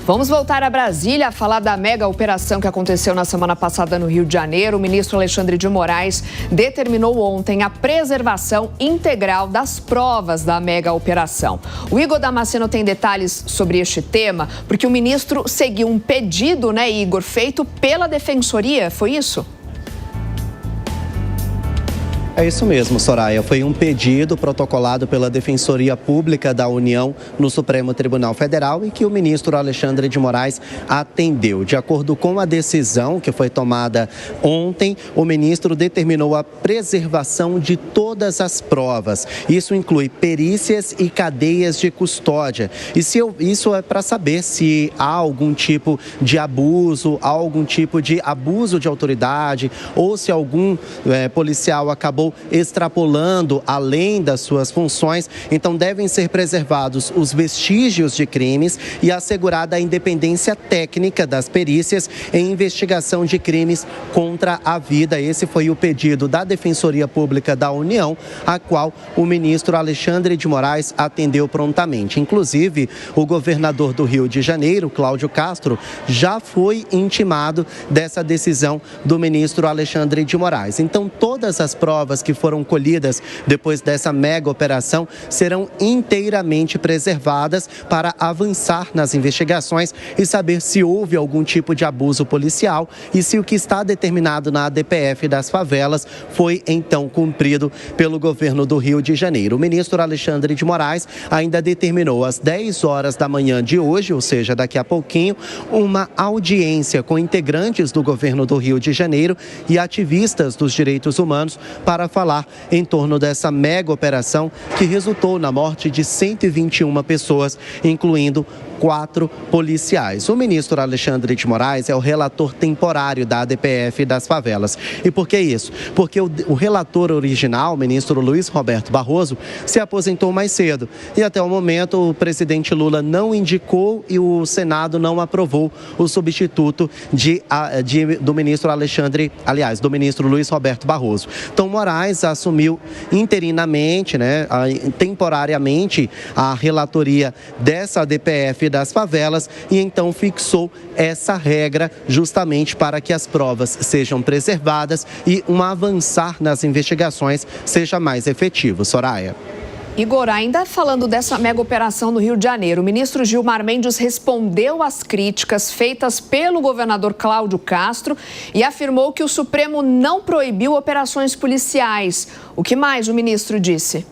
Vamos voltar a Brasília a falar da mega operação que aconteceu na semana passada no Rio de Janeiro. O ministro Alexandre de Moraes determinou ontem a preservação integral das provas da mega operação. O Igor Damasceno tem detalhes sobre este tema, porque o ministro seguiu um pedido, Igor, feito pela Defensoria, foi isso? É isso mesmo, Soraya. Foi um pedido protocolado pela Defensoria Pública da União no Supremo Tribunal Federal e que o ministro Alexandre de Moraes atendeu. De acordo com a decisão que foi tomada ontem, o ministro determinou a preservação de todas as provas. Isso inclui perícias e cadeias de custódia. E isso é para saber se há algum tipo de abuso, de autoridade ou se algum policial acabou extrapolando além das suas funções. Então devem ser preservados os vestígios de crimes e assegurada a independência técnica das perícias em investigação de crimes contra a vida. Esse foi o pedido da Defensoria Pública da União, a qual o ministro Alexandre de Moraes atendeu prontamente. Inclusive, o governador do Rio de Janeiro, Cláudio Castro, já foi intimado dessa decisão do ministro Alexandre de Moraes. Então, todas as provas que foram colhidas depois dessa mega operação serão inteiramente preservadas para avançar nas investigações e saber se houve algum tipo de abuso policial e se o que está determinado na ADPF das favelas foi então cumprido pelo governo do Rio de Janeiro. O ministro Alexandre de Moraes ainda determinou às 10 horas da manhã de hoje, ou seja, daqui a pouquinho, uma audiência com integrantes do governo do Rio de Janeiro e ativistas dos direitos humanos para falar em torno dessa mega operação que resultou na morte de 121 pessoas, incluindo 4 policiais. O ministro Alexandre de Moraes é o relator temporário da ADPF das favelas. E por que isso? Porque o relator original, o ministro Luiz Roberto Barroso, se aposentou mais cedo. E até o momento o presidente Lula não indicou e o Senado não aprovou o substituto do ministro do ministro Luiz Roberto Barroso. Então Moraes assumiu interinamente, temporariamente, a relatoria dessa ADPF das favelas e então fixou essa regra justamente para que as provas sejam preservadas e um avançar nas investigações seja mais efetivo. Soraya. Igor, ainda falando dessa mega operação no Rio de Janeiro, o ministro Gilmar Mendes respondeu às críticas feitas pelo governador Cláudio Castro e afirmou que o Supremo não proibiu operações policiais. O que mais o ministro disse?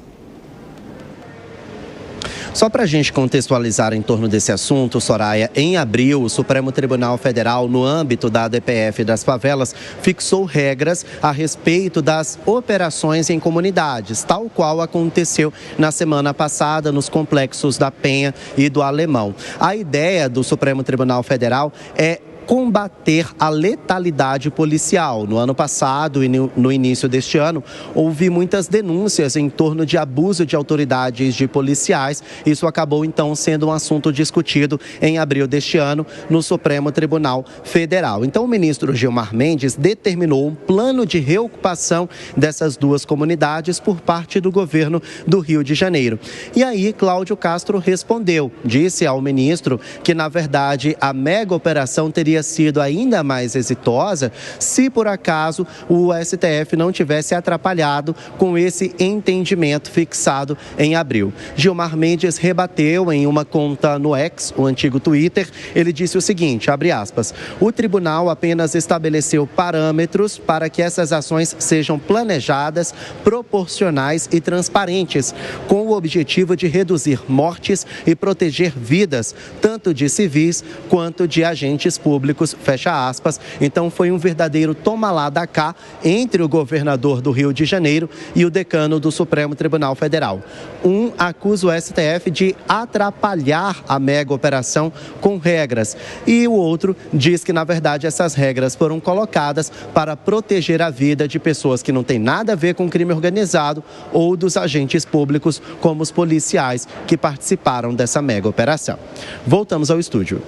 Só para a gente contextualizar em torno desse assunto, Soraya, em abril, o Supremo Tribunal Federal, no âmbito da ADPF das favelas, fixou regras a respeito das operações em comunidades, tal qual aconteceu na semana passada nos complexos da Penha e do Alemão. A ideia do Supremo Tribunal Federal é combater a letalidade policial. No ano passado e no início deste ano, houve muitas denúncias em torno de abuso de autoridades de policiais. Isso acabou, então, sendo um assunto discutido em abril deste ano no Supremo Tribunal Federal. Então, o ministro Gilmar Mendes determinou um plano de reocupação dessas duas comunidades por parte do governo do Rio de Janeiro. E aí, Cláudio Castro respondeu, disse ao ministro que, na verdade, a mega operação teria sido ainda mais exitosa se por acaso o STF não tivesse atrapalhado com esse entendimento fixado em abril. Gilmar Mendes rebateu em uma conta no X, o antigo Twitter. Ele disse o seguinte, abre aspas, o tribunal apenas estabeleceu parâmetros para que essas ações sejam planejadas, proporcionais e transparentes, com o objetivo de reduzir mortes e proteger vidas, tanto de civis quanto de agentes públicos, fecha aspas. Então foi um verdadeiro toma lá da cá entre o governador do Rio de Janeiro e o decano do Supremo Tribunal Federal. Um acusa o STF de atrapalhar a mega operação com regras e o outro diz que, na verdade, essas regras foram colocadas para proteger a vida de pessoas que não têm nada a ver com crime organizado ou dos agentes públicos, como os policiais que participaram dessa mega operação. Voltamos ao estúdio.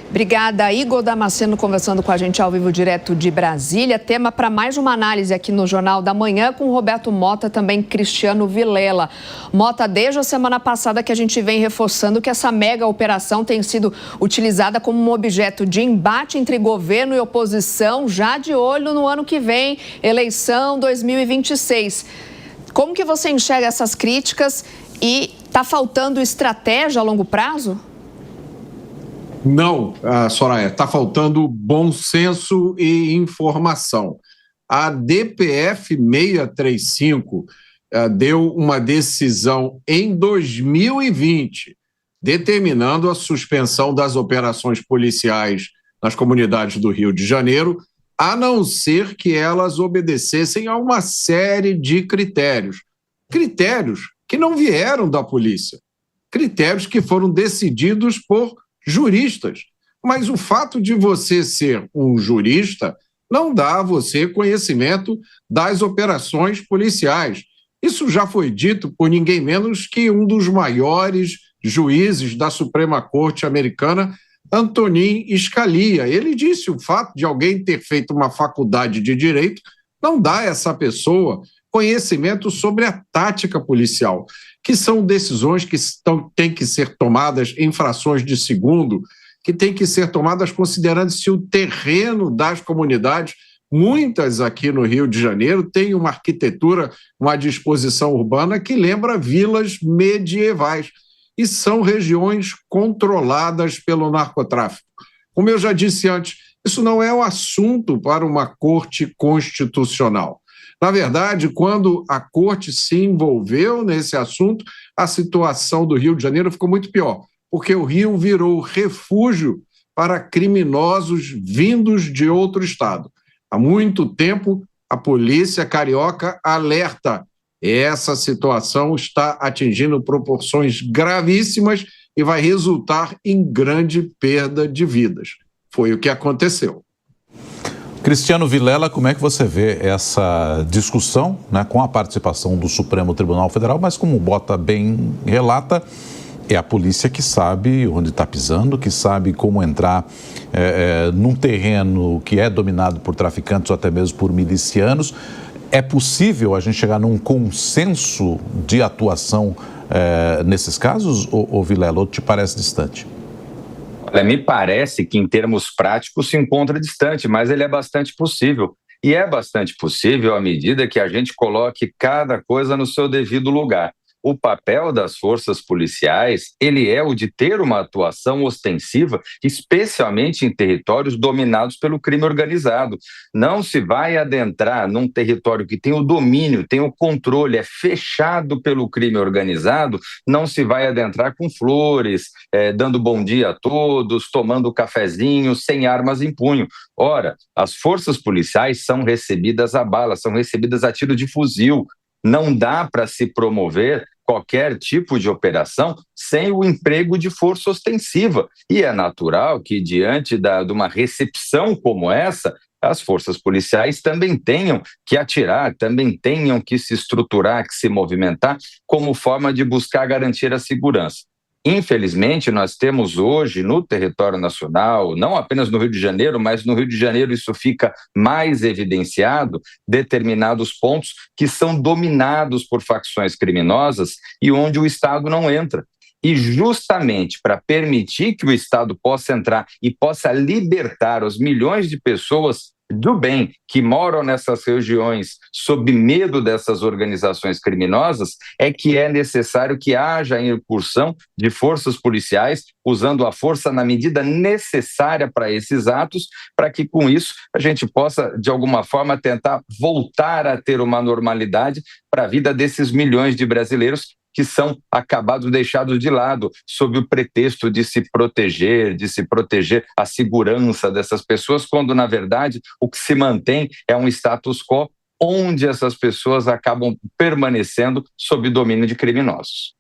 Obrigada, Igor Damasceno, conversando com a gente ao vivo direto de Brasília. Tema para mais uma análise aqui no Jornal da Manhã com Roberto Mota, também Cristiano Vilela. Mota, desde a semana passada que a gente vem reforçando que essa mega operação tem sido utilizada como um objeto de embate entre governo e oposição, já de olho no ano que vem, eleição 2026. Como que você enxerga essas críticas e está faltando estratégia a longo prazo? Não, Soraya, está faltando bom senso e informação. A DPF 635 deu uma decisão em 2020, determinando a suspensão das operações policiais nas comunidades do Rio de Janeiro, a não ser que elas obedecessem a uma série de critérios. Critérios que não vieram da polícia, critérios que foram decididos por juristas. Mas o fato de você ser um jurista não dá a você conhecimento das operações policiais. Isso já foi dito por ninguém menos que um dos maiores juízes da Suprema Corte americana, Antonin Scalia. Ele disse: o fato de alguém ter feito uma faculdade de direito não dá a essa pessoa conhecimento sobre a tática policial, que são decisões que têm que ser tomadas em frações de segundo, que têm que ser tomadas considerando-se o terreno das comunidades. Muitas aqui no Rio de Janeiro têm uma arquitetura, uma disposição urbana que lembra vilas medievais e são regiões controladas pelo narcotráfico. Como eu já disse antes, isso não é um assunto para uma corte constitucional. Na verdade, quando a corte se envolveu nesse assunto, a situação do Rio de Janeiro ficou muito pior, porque o Rio virou refúgio para criminosos vindos de outro estado. Há muito tempo, a polícia carioca alerta: essa situação está atingindo proporções gravíssimas e vai resultar em grande perda de vidas. Foi o que aconteceu. Cristiano Vilela, como é que você vê essa discussão, né, com a participação do Supremo Tribunal Federal, mas como o Bota bem relata, é a polícia que sabe onde está pisando, que sabe como entrar num terreno que é dominado por traficantes ou até mesmo por milicianos. É possível a gente chegar num consenso de atuação nesses casos, ou Vilela, ou te parece distante? Olha, me parece que em termos práticos se encontra distante, mas ele é bastante possível. E é bastante possível à medida que a gente coloque cada coisa no seu devido lugar. O papel das forças policiais, ele é o de ter uma atuação ostensiva, especialmente em territórios dominados pelo crime organizado. Não se vai adentrar num território que tem o domínio, tem o controle, é fechado pelo crime organizado, não se vai adentrar com flores, dando bom dia a todos, tomando cafezinho, sem armas em punho. Ora, as forças policiais são recebidas a bala, são recebidas a tiro de fuzil. Não dá para se promover qualquer tipo de operação sem o emprego de força ostensiva. E é natural que, diante de uma recepção como essa, as forças policiais também tenham que atirar, também tenham que se estruturar, que se movimentar, como forma de buscar garantir a segurança. Infelizmente, nós temos hoje no território nacional, não apenas no Rio de Janeiro, mas no Rio de Janeiro isso fica mais evidenciado, determinados pontos que são dominados por facções criminosas e onde o Estado não entra. E justamente para permitir que o Estado possa entrar e possa libertar os milhões de pessoas do bem que moram nessas regiões sob medo dessas organizações criminosas, é que é necessário que haja a incursão de forças policiais, usando a força na medida necessária para esses atos, para que com isso a gente possa, de alguma forma, tentar voltar a ter uma normalidade para a vida desses milhões de brasileiros que são acabados, deixados de lado, sob o pretexto de se proteger a segurança dessas pessoas, quando, na verdade, o que se mantém é um status quo onde essas pessoas acabam permanecendo sob domínio de criminosos.